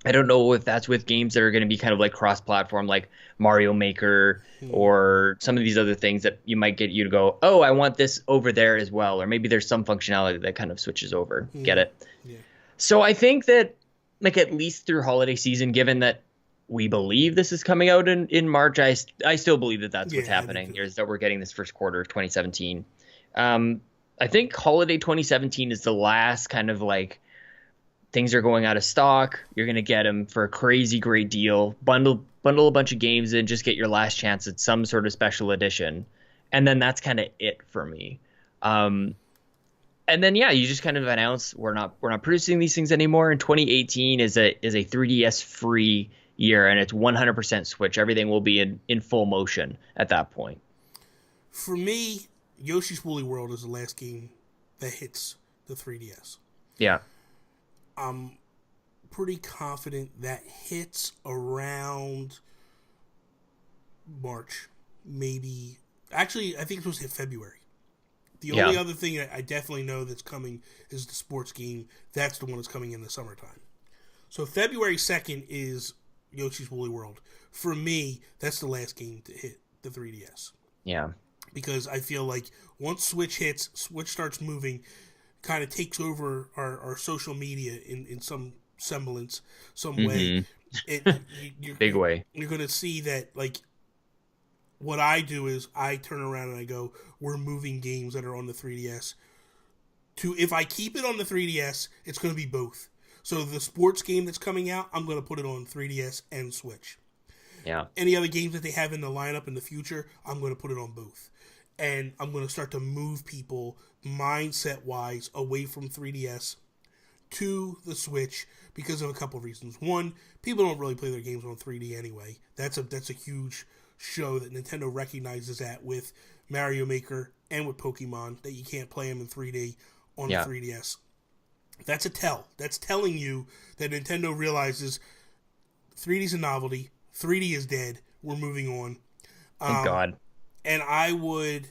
I don't know if that's with games that are going to be kind of like cross-platform, like Mario Maker or some of these other things that you might get you to go, oh, I want this over there as well. Or maybe there's some functionality that kind of switches over. Get it? Yeah. So I think that, like, at least through holiday season, given that we believe this is coming out in March, I still believe that that's what's happening here, is that we're getting this first quarter of 2017. I think holiday 2017 is the last kind of like, things are going out of stock. You're going to get them for a crazy great deal. Bundle a bunch of games in, just get your last chance at some sort of special edition. And then that's kind of it for me. And then, you just kind of announce we're not producing these things anymore. And 2018 is a 3DS free year, and it's 100% Switch. Everything will be in full motion at that point. For me, Yoshi's Woolly World is the last game that hits the 3DS. Yeah. I'm pretty confident that hits around March, maybe. Actually, I think it's supposed to hit February. The only other thing that I definitely know that's coming is the sports game. That's the one that's coming in the summertime. So February 2nd is Yoshi's Woolly World. For me, that's the last game to hit the 3DS. Yeah. Because I feel like once Switch hits, Switch starts moving, kind of takes over our social media in some semblance, some way. Big way. You're going to see that, like, what I do is I turn around and I go, we're moving games that are on the 3DS to, if I keep it on the 3DS, it's going to be both. So the sports game that's coming out, I'm going to put it on 3DS and Switch. Yeah. Any other games that they have in the lineup in the future, I'm going to put it on both. And I'm going to start to move people mindset-wise away from 3DS to the Switch because of a couple of reasons. One, people don't really play their games on 3D anyway. That's a huge show that Nintendo recognizes that with Mario Maker and with Pokemon, that you can't play them in 3D on the 3DS. That's a tell. That's telling you that Nintendo realizes 3D's a novelty. 3D is dead. We're moving on. Thank God. And I would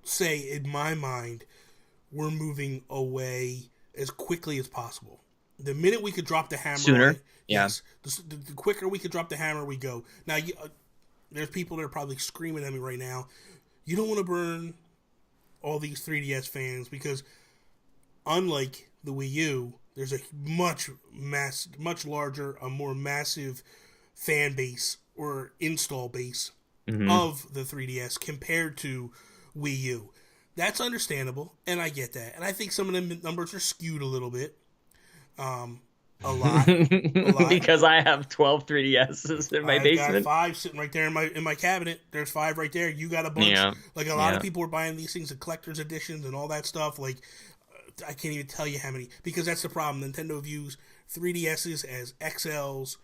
say, in my mind, we're moving away as quickly as possible. The minute we could drop the hammer sooner, on it, yes, the quicker we could drop the hammer, we go. Now, there's people that are probably screaming at me right now. You don't want to burn all these 3DS fans because, unlike the Wii U, there's a much larger, a more massive fan base or install base of the 3DS compared to Wii U. That's understandable, and I get that. And I think some of them numbers are skewed a little bit. A lot. Because I have 12 3DSs in my basement. I've got 5 sitting right there in my cabinet. There's 5 right there. You got a bunch. Yeah. Like, a lot of people are buying these things in collector's editions and all that stuff. Like, I can't even tell you how many. Because that's the problem. Nintendo views 3DSs as XLs.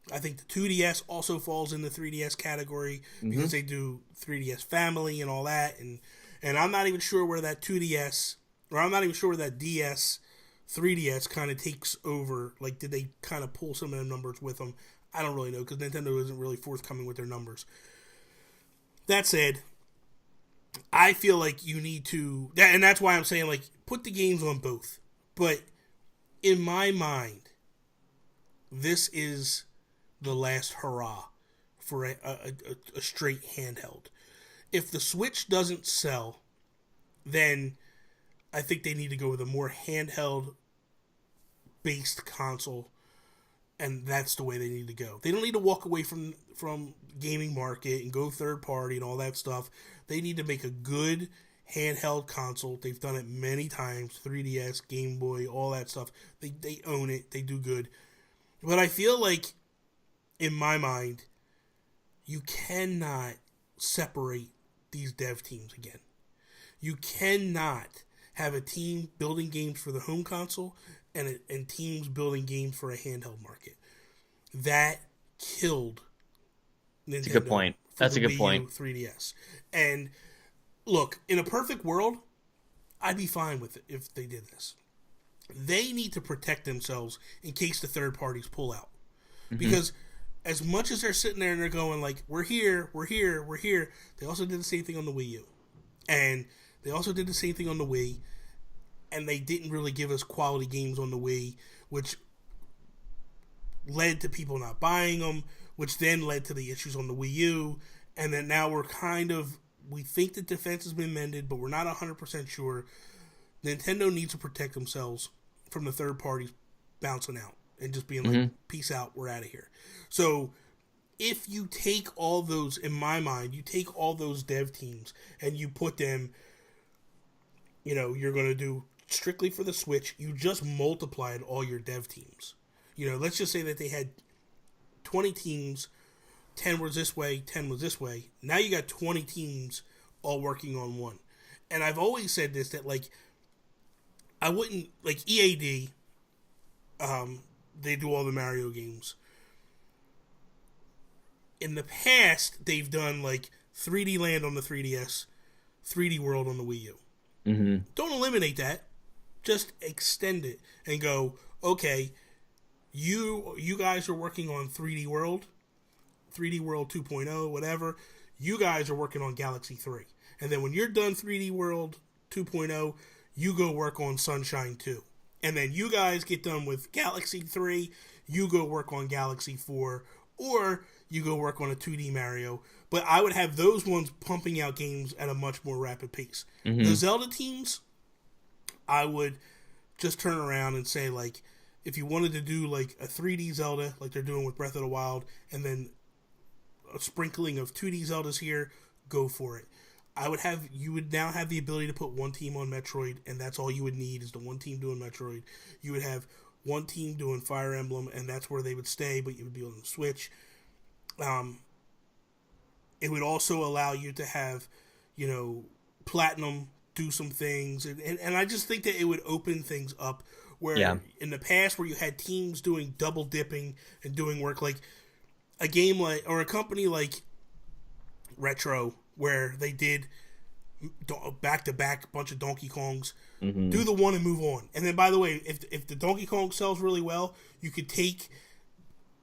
I think the 2DS also falls in the 3DS category because they do 3DS Family and all that. And I'm not even sure where that 2DS, or I'm not even sure where that DS, 3DS kind of takes over. Like, did they kind of pull some of the numbers with them? I don't really know because Nintendo isn't really forthcoming with their numbers. That said, I feel like you need to, and that's why I'm saying, like, put the games on both. But in my mind, this is the last hurrah for a straight handheld. If the Switch doesn't sell, then I think they need to go with a more handheld-based console, and that's the way they need to go. They don't need to walk away from gaming market and go third-party and all that stuff. They need to make a good handheld console. They've done it many times, 3DS, Game Boy, all that stuff. They own it. They do good. But I feel like in my mind, you cannot separate these dev teams again. You cannot have a team building games for the home console and teams building games for a handheld market. That killed Nintendo. That's a good point. That's a good Wii point. U, 3DS. And look, in a perfect world, I'd be fine with it if they did this. They need to protect themselves in case the third parties pull out. Mm-hmm. Because as much as they're sitting there and they're going like, we're here, they also did the same thing on the Wii U. And they also did the same thing on the Wii. And they didn't really give us quality games on the Wii, which led to people not buying them, which then led to the issues on the Wii U. And then now we think the defense has been mended, but we're not 100% sure. Nintendo needs to protect themselves from the third parties bouncing out and just being like, peace out, we're out of here. So if you take all those, in my mind, you take all those dev teams and you put them, you're going to do strictly for the Switch, you just multiplied all your dev teams. Let's just say that they had 20 teams, 10 was this way, 10 was this way. Now you got 20 teams all working on one. And I've always said this, that I wouldn't, EAD, they do all the Mario games. In the past, they've done 3D Land on the 3DS, 3D World on the Wii U. Mm-hmm. Don't eliminate that. Just extend it and go, okay, you guys are working on 3D World 2.0, whatever. You guys are working on Galaxy 3. And then when you're done 3D World 2.0, you go work on Sunshine 2. And then you guys get done with Galaxy 3, you go work on Galaxy 4, or you go work on a 2D Mario. But I would have those ones pumping out games at a much more rapid pace. Mm-hmm. The Zelda teams, I would just turn around and say, if you wanted to do a 3D Zelda, like they're doing with Breath of the Wild, and then a sprinkling of 2D Zeldas here, go for it. You would now have the ability to put one team on Metroid, and that's all you would need is the one team doing Metroid. You would have one team doing Fire Emblem, and that's where they would stay, but you would be on the Switch. It would also allow you to have, Platinum do some things, and I just think that it would open things up where in the past where you had teams doing double dipping and doing work a game or a company like Retro, where they did back-to-back bunch of Donkey Kongs, do the one and move on. And then, by the way, if the Donkey Kong sells really well, you could take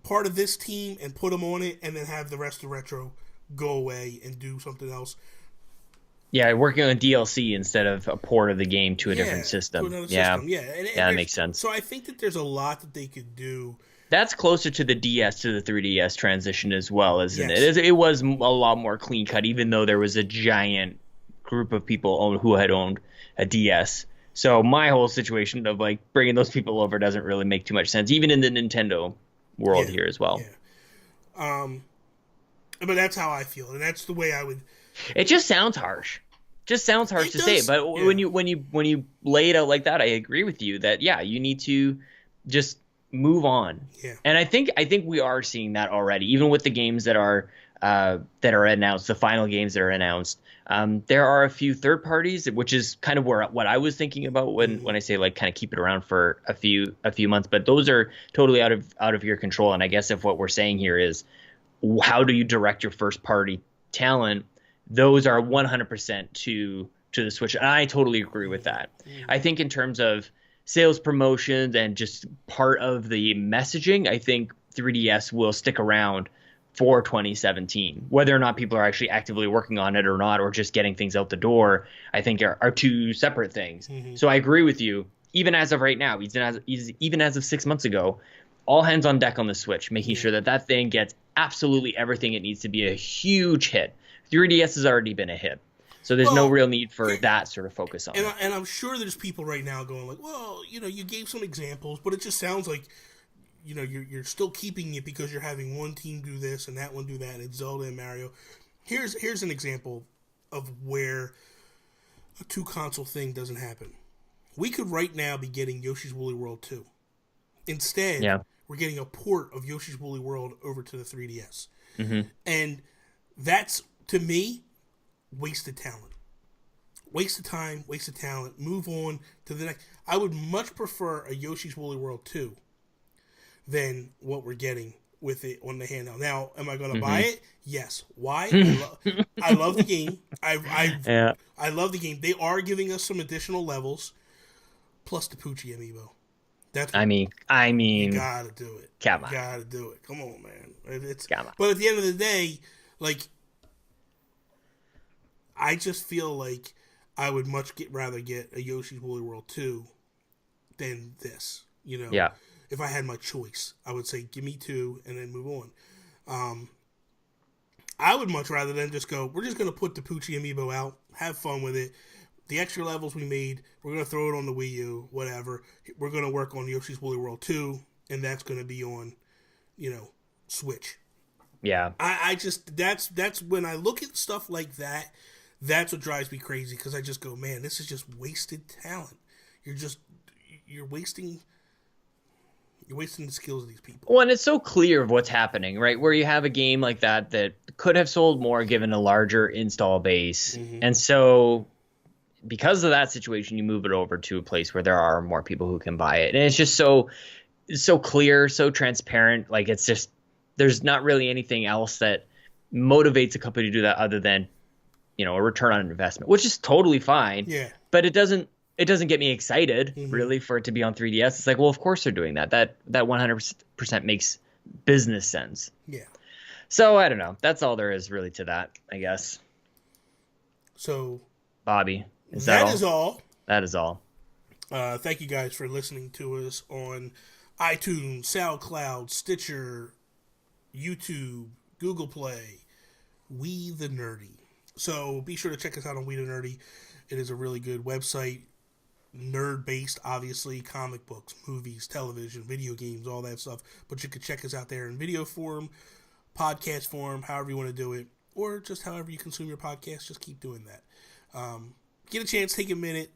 part of this team and put them on it, and then have the rest of Retro go away and do something else. Yeah, working on DLC instead of a port of the game to a different system. To another system. Yeah, and that makes sense. So I think that there's a lot that they could do. That's closer to the DS to the 3DS transition as well, isn't it? It was a lot more clean cut, even though there was a giant group of people who had owned a DS. So my whole situation of bringing those people over doesn't really make too much sense, even in the Nintendo world here as well. Yeah. But that's how I feel, and that's the way I would. It just sounds harsh. Just sounds harsh to say, but when you lay it out like that, I agree with you that you need to just move on. Yeah. And I think we are seeing that already, even with the games that are announced, the final games that are announced. There are a few third parties, which is kind of what I was thinking about when I say kind of keep it around for a few months. But those are totally out of your control. And I guess if what we're saying here is, how do you direct your first party talent? Those are 100% to the Switch. And I totally agree with that. I think in terms of sales promotions and just part of the messaging, I think 3DS will stick around for 2017. Whether or not people are actually actively working on it or not, or just getting things out the door, I think are two separate things. Mm-hmm. So I agree with you. Even as of right now, even as of 6 months ago, all hands on deck on the Switch, making sure that thing gets absolutely everything it needs to be a huge hit. 3DS has already been a hit. So there's no real need for that sort of focus on it. And I'm sure there's people right now going you gave some examples, but it just sounds like, you're still keeping it because you're having one team do this and that one do that, and it's Zelda and Mario. Here's an example of where a two-console thing doesn't happen. We could right now be getting Yoshi's Woolly World 2. Instead, we're getting a port of Yoshi's Woolly World over to the 3DS. Mm-hmm. And that's, to me, wasted talent. Waste of time, waste of talent. Move on to the next. I would much prefer a Yoshi's Woolly World 2 than what we're getting with it on the handheld. Now, am I going to buy it? Yes. Why? I love the game. I love the game. They are giving us some additional levels, plus the Poochie amiibo. I mean, you gotta do it. Come on, you gotta do it. Come on, man. Come on. But at the end of the day, like, I just feel like I would rather get a Yoshi's Woolly World 2 than this. You know, yeah. If I had my choice, I would say give me 2 and then move on. I would much rather than just go, we're just going to put the Poochie amiibo out, have fun with it. The extra levels we made, we're going to throw it on the Wii U, whatever. We're going to work on Yoshi's Woolly World 2, and that's going to be on, Switch. Yeah. I just, that's when I look at stuff like that, that's what drives me crazy, because I just go, man, this is just wasted talent. You're wasting the skills of these people. Well, and it's so clear of what's happening, right? Where you have a game like that could have sold more given a larger install base. Mm-hmm. And so because of that situation, you move it over to a place where there are more people who can buy it. And it's just so clear, so transparent. Like, it's just, there's not really anything else that motivates a company to do that other than, a return on investment, which is totally fine. Yeah. But it doesn't get me excited, really, for it to be on 3DS. It's like, well, of course they're doing that. That 100% makes business sense. Yeah. So, I don't know. That's all there is really to that, I guess. So, Bobby, that is all. That is all. Thank you guys for listening to us on iTunes, SoundCloud, Stitcher, YouTube, Google Play, We the Nerdy. So, be sure to check us out on We the Nerdy. It is a really good website, nerd-based, obviously, comic books, movies, television, video games, all that stuff. But you can check us out there in video form, podcast form, however you want to do it, or just however you consume your podcast. Just keep doing that. Get a chance, take a minute,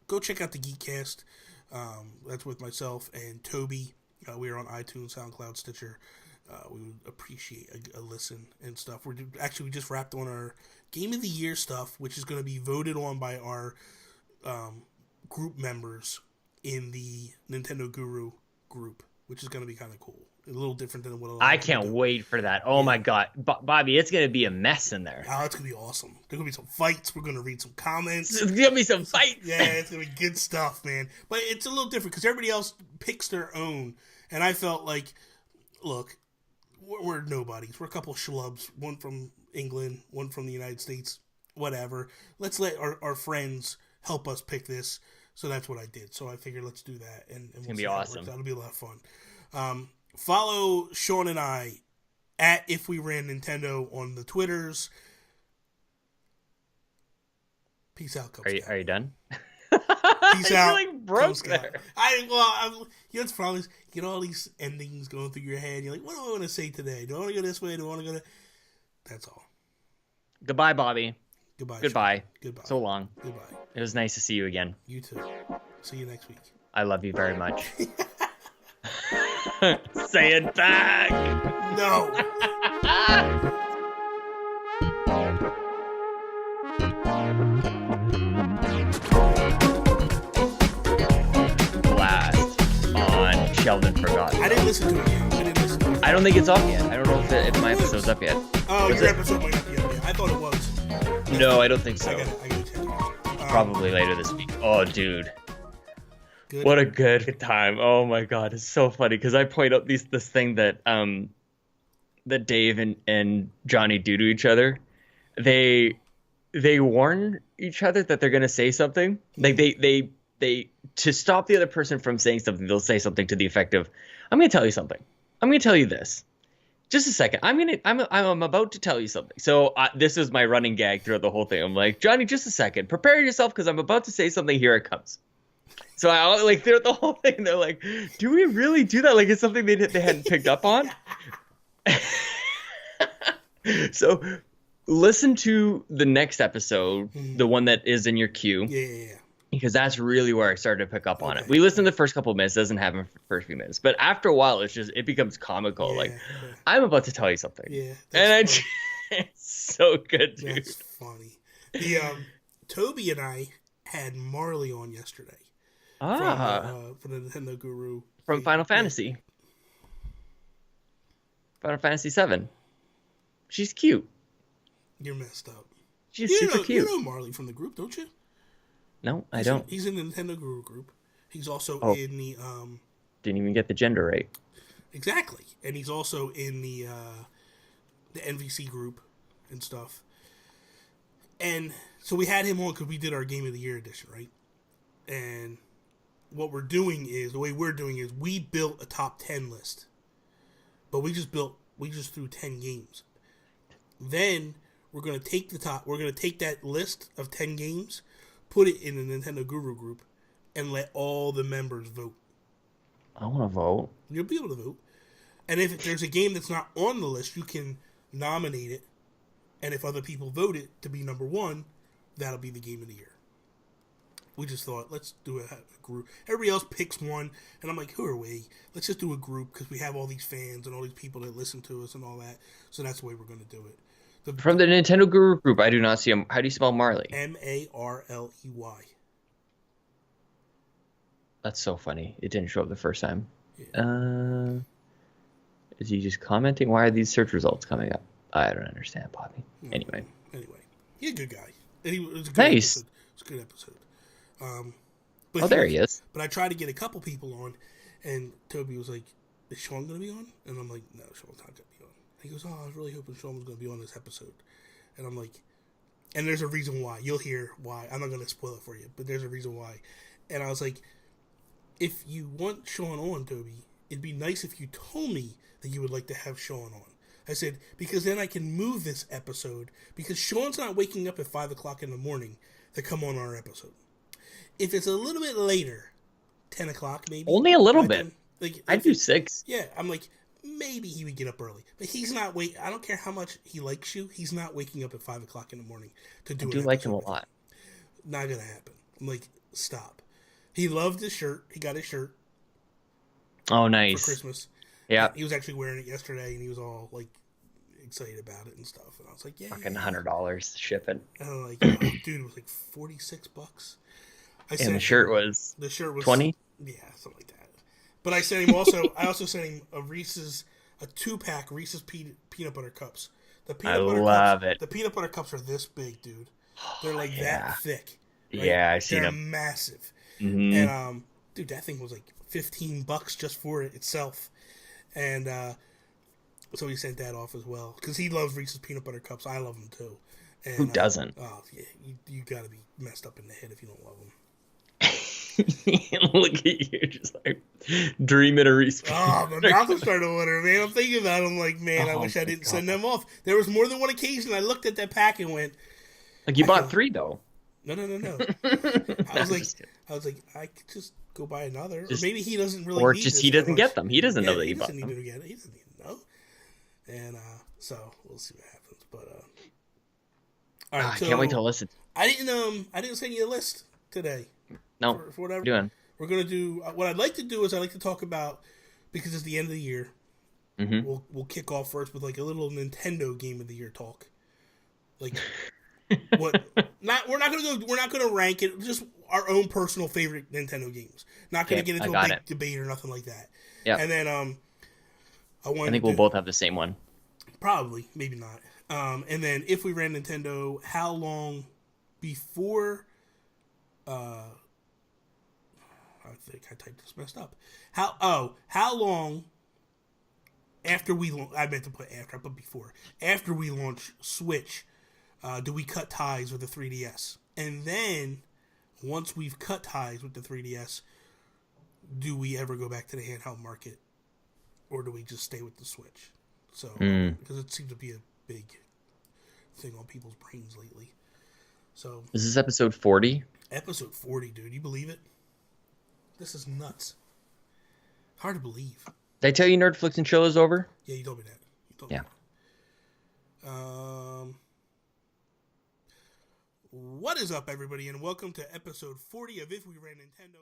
go check out the Geekcast. That's with myself and Toby. We are on iTunes, SoundCloud, Stitcher. We would appreciate a listen and stuff. We just wrapped on our Game of the Year stuff, which is going to be voted on by our group members in the Nintendo Guru group, which is going to be kind of cool. A little different than what I can't wait for that. Oh my God. Bobby, it's going to be a mess in there. Oh, it's going to be awesome. There's going to be some fights. We're going to read some comments. There's going to be some fights. Yeah, it's going to be good stuff, man. But it's a little different because everybody else picks their own. And I felt like, look, we're nobodies. We're a couple schlubs. One from England, one from the United States, whatever. Let's let our friends help us pick this. So that's what I did. So I figured let's do that. And it's going to be awesome. That'll be a lot of fun. Follow Sean and I at If We Ran Nintendo on the Twitters. Peace out, Cub Scout. Are you done? Peace out. You're like broke there. It's probably you get all these endings going through your head. You're like, what do I want to say today? Do I want to go this way? Do I want to go that? That's all. Goodbye, Bobby. Goodbye. Goodbye. So long. Goodbye. It was nice to see you again. You too. See you next week. I love you very much. Say it back. No. Last on Sheldon Forgot. I didn't listen to it yet. I don't think it's up yet. I don't know if my episode's up yet. Oh, your episode might not be up yet. I thought it was. No, I don't think so. I gotta check it. Probably later this week. Oh, dude. Good. What a good time. Oh my God. It's so funny because I point out this thing that that Dave and Johnny do to each other. They warn each other that they're gonna say something. Like they to stop the other person from saying something, they'll say something to the effect of, I'm gonna tell you something. I'm gonna tell you this. Just a second. I'm about to tell you something. So this is my running gag throughout the whole thing. I'm like, Johnny, just a second. Prepare yourself because I'm about to say something. Here it comes. So I like throughout the whole thing, they're like, do we really do that? Like it's something they hadn't picked up on. So listen to the next episode, the one that is in your queue. Yeah. because that's really where I started to pick up on it. We listened to the first couple of minutes, doesn't have the first few minutes, but after a while, it becomes comical. Yeah. I'm about to tell you something. Yeah. And it's so good, dude. That's funny. The Toby and I had Marley on yesterday. From the Nintendo Guru. From Final Fantasy. Final Fantasy 7. She's cute. You're messed up. She's super cute. You know Marley from the group, don't you? No, I don't. He's in the Nintendo Guru group. He's also in the Didn't even get the gender right. Exactly. And he's also in the NVC group and stuff. And so we had him on because we did our Game of the Year edition, right? And the way we're doing is we built a top 10 list. But we just threw 10 games. Then we're going to take that list of 10 games, put it in the Nintendo Guru group, and let all the members vote. I want to vote. You'll be able to vote. And if there's a game that's not on the list, you can nominate it. And if other people vote it to be number one, that'll be the Game of the Year. We just thought, let's do a group. Everybody else picks one, and I'm like, who are we? Let's just do a group because we have all these fans and all these people that listen to us and all that. So that's the way we're going to do it. From the Nintendo Guru group, I do not see him. How do you spell Marley? Marley. That's so funny. It didn't show up the first time. Yeah. Is he just commenting? Why are these search results coming up? I don't understand, Poppy. Anyway, he's a good guy. And it was a good nice. episode. It was a good episode. There he is. But I tried to get a couple people on, and Toby was like, "Is Sean going to be on?" And I'm like, "No, Sean's not going to be on." And he goes, "Oh, I was really hoping Sean was going to be on this episode." And I'm like, and there's a reason why. You'll hear why. I'm not going to spoil it for you, but there's a reason why. And I was like, if you want Sean on, Toby, it'd be nice if you told me that you would like to have Sean on. I said, because then I can move this episode, because Sean's not waking up at 5 o'clock in the morning to come on our episode. If it's a little bit later, 10 o'clock maybe. Only a little bit. I'd do 6. Yeah, I'm like, maybe he would get up early. But he's not I don't care how much he likes you, he's not waking up at 5 o'clock in the morning to do it. I do like him a lot. Not going to happen. I'm like, stop. He loved his shirt. He got his shirt. Oh, nice. For Christmas. Yeah. He was actually wearing it yesterday, and he was all, like, excited about it and stuff. And I was like, yeah. Fucking $100 shipping. And I'm like, oh, dude, it was like $46. And the shirt was 20? Yeah, something like that. But I sent him I also sent him a 2-pack Reese's peanut butter cups. The peanut butter cups are this big, dude. They're like that thick. Right? Yeah, I've seen them. They're massive. Mm-hmm. And dude, that thing was like $15 just for it itself. And so he sent that off as well because he loves Reese's peanut butter cups. I love them too. And, who doesn't? Oh yeah, you got to be messed up in the head if you don't love them. Look at you, just like dreaming of Reese's. Oh, my mouth is starting to water, man. I'm thinking about it. I'm like, man, I wish I didn't send them off. There was more than one occasion I looked at that pack and went, like you bought 3 though. No. I was like, I could just go buy another, or maybe he doesn't really. Or need just this he doesn't much. get them. He doesn't know that he bought them. He doesn't need to know. And so we'll see what happens. But all right, I can't wait to listen. I didn't send you a list today. No, for whatever. Doing. We're gonna do. What I'd like to do is I'd like to talk about, because it's the end of the year. Mm-hmm. We'll kick off first with like a little Nintendo Game of the Year talk. Like what? We're not gonna rank it. Just our own personal favorite Nintendo games. Not gonna get into a big debate or nothing like that. Yeah. And then I think we'll both have the same one. Probably, maybe not. And then if we ran Nintendo, how long before? I think I typed this messed up. How long after I meant to put after, I put before. After we launch Switch, do we cut ties with the 3DS? And then, once we've cut ties with the 3DS, do we ever go back to the handheld market? Or do we just stay with the Switch? So, because it seems to be a big thing on people's brains lately. So, is this episode 40? Episode 40, dude. You believe it? This is nuts. Hard to believe. Did I tell you Nerdflix and Chill is over? Yeah, you told me that. What is up, everybody, and welcome to episode 40 of If We Ran Nintendo.